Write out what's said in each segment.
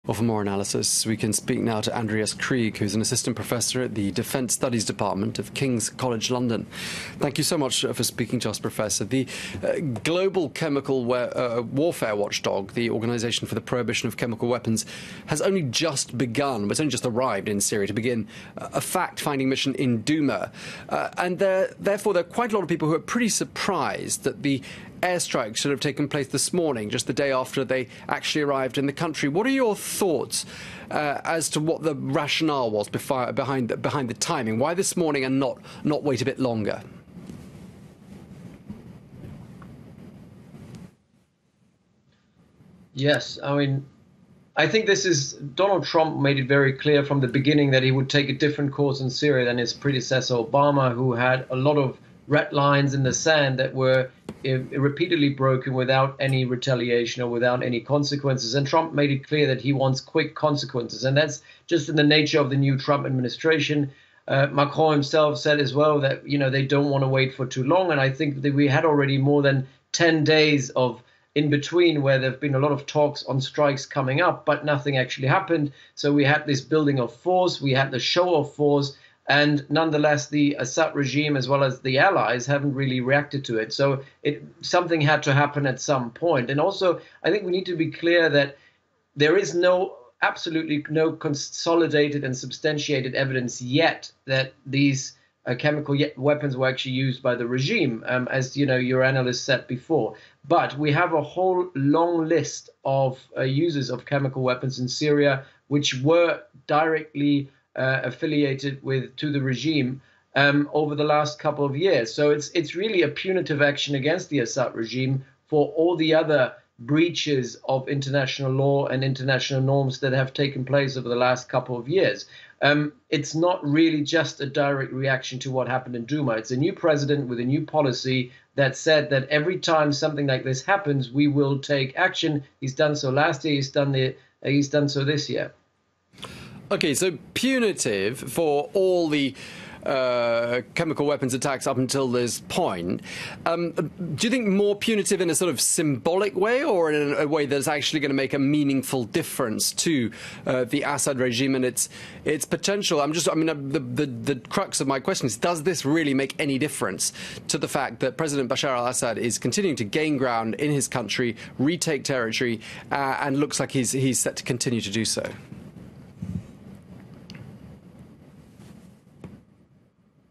Well, for more analysis, we can speak now to Andreas KRIEG, who's an assistant professor at the Defence Studies Department of King's College London. Thank you so much for speaking to us, Professor. The global chemical warfare watchdog, the Organisation for the Prohibition of Chemical Weapons, has only just begun, it's only just arrived in Syria to begin a fact-finding mission in Douma. And therefore, there are quite a lot of people who are pretty surprised that the airstrikes should have taken place this morning, just the day after they actually arrived in the country. What are your thoughts as to what the rationale was behind the timing? Why this morning and not wait a bit longer? Yes, I mean, I think Donald Trump made it very clear from the beginning that he would take a different course in Syria than his predecessor Obama, who had a lot of red lines in the sand that were repeatedly broken without any retaliation or without any consequences. And Trump made it clear that he wants quick consequences. And that's just in the nature of the new Trump administration. Macron himself said as well that, they don't want to wait for too long. And I think that we had already more than 10 days of in between where there have been a lot of talks on strikes coming up, but nothing actually happened. So we had this building of force, we had the show of force, and nonetheless, the Assad regime, as well as the allies, haven't really reacted to it. So something had to happen at some point. And also, I think we need to be clear that there is absolutely no consolidated and substantiated evidence yet that these chemical weapons were actually used by the regime, as your analyst said before. But we have a whole long list of users of chemical weapons in Syria, which were directly affiliated to the regime over the last couple of years. So it's really a punitive action against the Assad regime for all the other breaches of international law and international norms that have taken place over the last couple of years. It's not really just a direct reaction to what happened in Douma. It's a new president with a new policy that said that every time something like this happens, we will take action. He's done so last year. He's done so this year. Okay, so punitive for all the chemical weapons attacks up until this point. Do you think more punitive in a sort of symbolic way, or in a way that's actually going to make a meaningful difference to the Assad regime and its potential? The crux of my question is, does this really make any difference to the fact that President Bashar al-Assad is continuing to gain ground in his country, retake territory, and looks like he's set to continue to do so?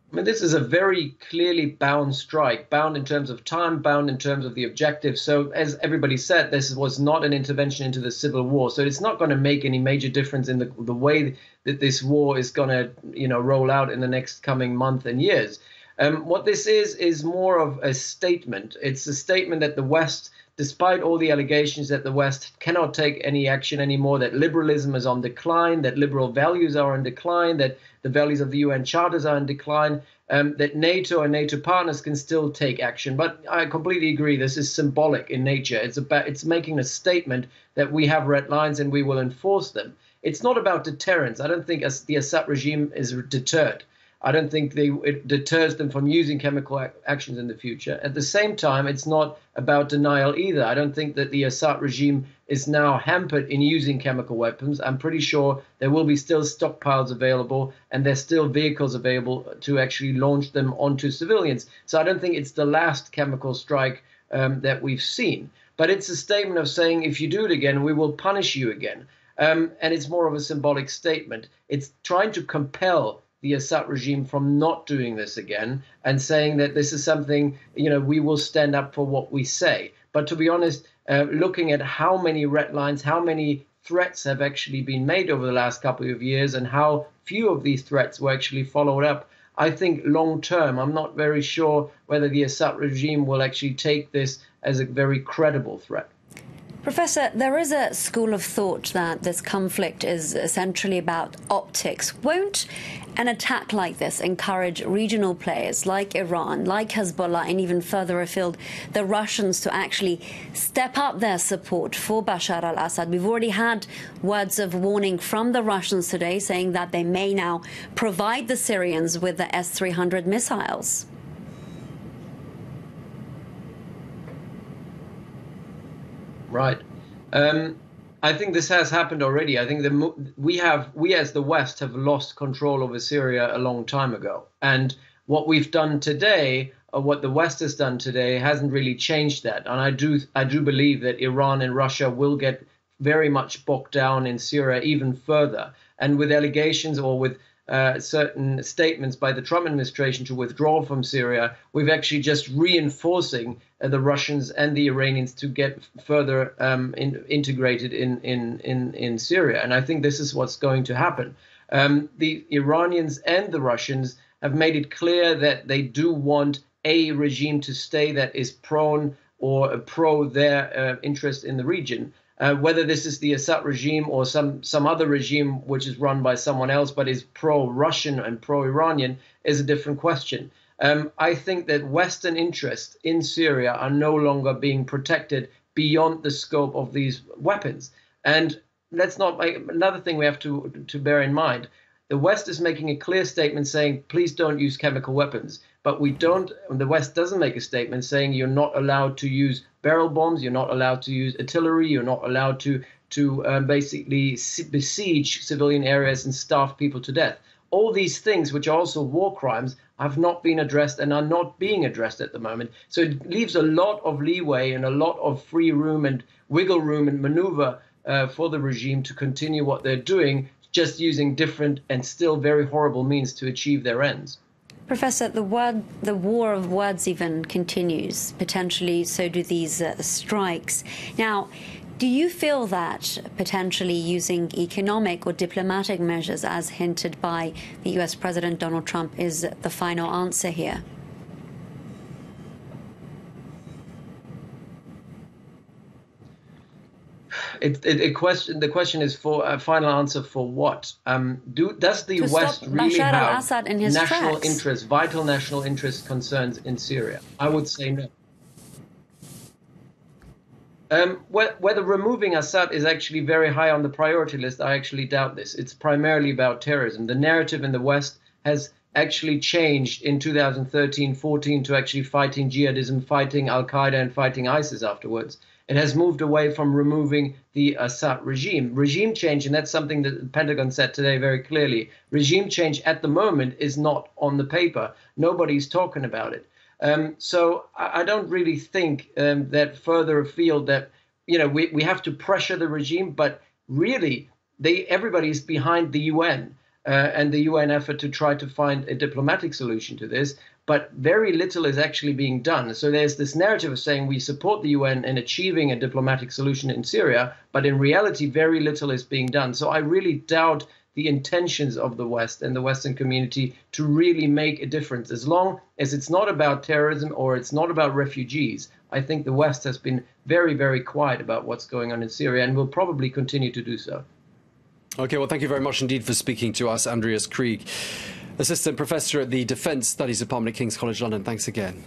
I mean, this is a very clearly bound strike, bound in terms of time, bound in terms of the objective. So as everybody said, this was not an intervention into the civil war. So it's not going to make any major difference in the way that this war is going to, roll out in the next coming month and years. What this is more of a statement. It's a statement that the West, despite all the allegations that the West cannot take any action anymore, that liberalism is on decline, that liberal values are on decline, that the values of the UN charters are in decline, that NATO and NATO partners can still take action. But I completely agree, this is symbolic in nature. It's making a statement that we have red lines and we will enforce them. It's not about deterrence. I don't think the Assad regime is deterred. I don't think it deters them from using chemical actions in the future. At the same time, it's not about denial either. I don't think that the Assad regime is now hampered in using chemical weapons. I'm pretty sure there will be still stockpiles available, and there's still vehicles available to actually launch them onto civilians. So I don't think it's the last chemical strike that we've seen. But it's a statement of saying, if you do it again, we will punish you again. And it's more of a symbolic statement. It's trying to compel the Assad regime from not doing this again and saying that this is something, we will stand up for what we say. But to be honest, looking at how many red lines, how many threats have actually been made over the last couple of years and how few of these threats were actually followed up, I think long term, I'm not very sure whether the Assad regime will actually take this as a very credible threat. Professor, there is a school of thought that this conflict is essentially about optics. Won't an attack like this encourage regional players like Iran, like Hezbollah, and even further afield, the Russians, to actually step up their support for Bashar al-Assad? We've already had words of warning from the Russians today saying that they may now provide the Syrians with the S-300 missiles. Right. I think this has happened already. I think we as the West have lost control over Syria a long time ago. And what we've done today, or what the West has done today, hasn't really changed that. And I do believe that Iran and Russia will get very much bogged down in Syria even further. And with allegations or with certain statements by the Trump administration to withdraw from Syria, we've actually just reinforcing the Russians and the Iranians to get further integrated in Syria. And I think this is what's going to happen. The Iranians and the Russians have made it clear that they do want a regime to stay that is prone or pro their interest in the region. Whether this is the Assad regime or some other regime which is run by someone else but is pro-Russian and pro-Iranian is a different question. I think that Western interests in Syria are no longer being protected beyond the scope of these weapons. And let's not another thing we have to bear in mind. The West is making a clear statement saying, please don't use chemical weapons. But the West doesn't make a statement saying you're not allowed to use barrel bombs, you're not allowed to use artillery, you're not allowed to basically besiege civilian areas and starve people to death. All these things, which are also war crimes, have not been addressed and are not being addressed at the moment. So it leaves a lot of leeway and a lot of free room and wiggle room and maneuver for the regime to continue what they're doing, just using different and still very horrible means to achieve their ends. Professor, the war of words even continues. Potentially, so do these strikes. Now, do you feel that potentially using economic or diplomatic measures, as hinted by the US President Donald Trump, is the final answer here? The question is for a final answer for what? Does the West really have national interest, vital national interest concerns in Syria? I would say no. Whether removing Assad is actually very high on the priority list, I actually doubt this. It's primarily about terrorism. The narrative in the West has actually changed in 2013-14 to actually fighting jihadism, fighting Al-Qaeda, and fighting ISIS afterwards. It has moved away from removing the Assad regime. Regime change, and that's something that the Pentagon said today very clearly, regime change at the moment is not on the paper. Nobody's talking about it. So I don't really think that further afield that, we have to pressure the regime, but really everybody's behind the UN and the UN effort to try to find a diplomatic solution to this. But very little is actually being done. So there's this narrative of saying we support the UN in achieving a diplomatic solution in Syria, but in reality, very little is being done. So I really doubt the intentions of the West and the Western community to really make a difference. As long as it's not about terrorism or it's not about refugees, I think the West has been very, very quiet about what's going on in Syria and will probably continue to do so. OK, well, thank you very much indeed for speaking to us, Andreas KRIEG, Assistant Professor at the Defence Studies Department at King's College London. Thanks again.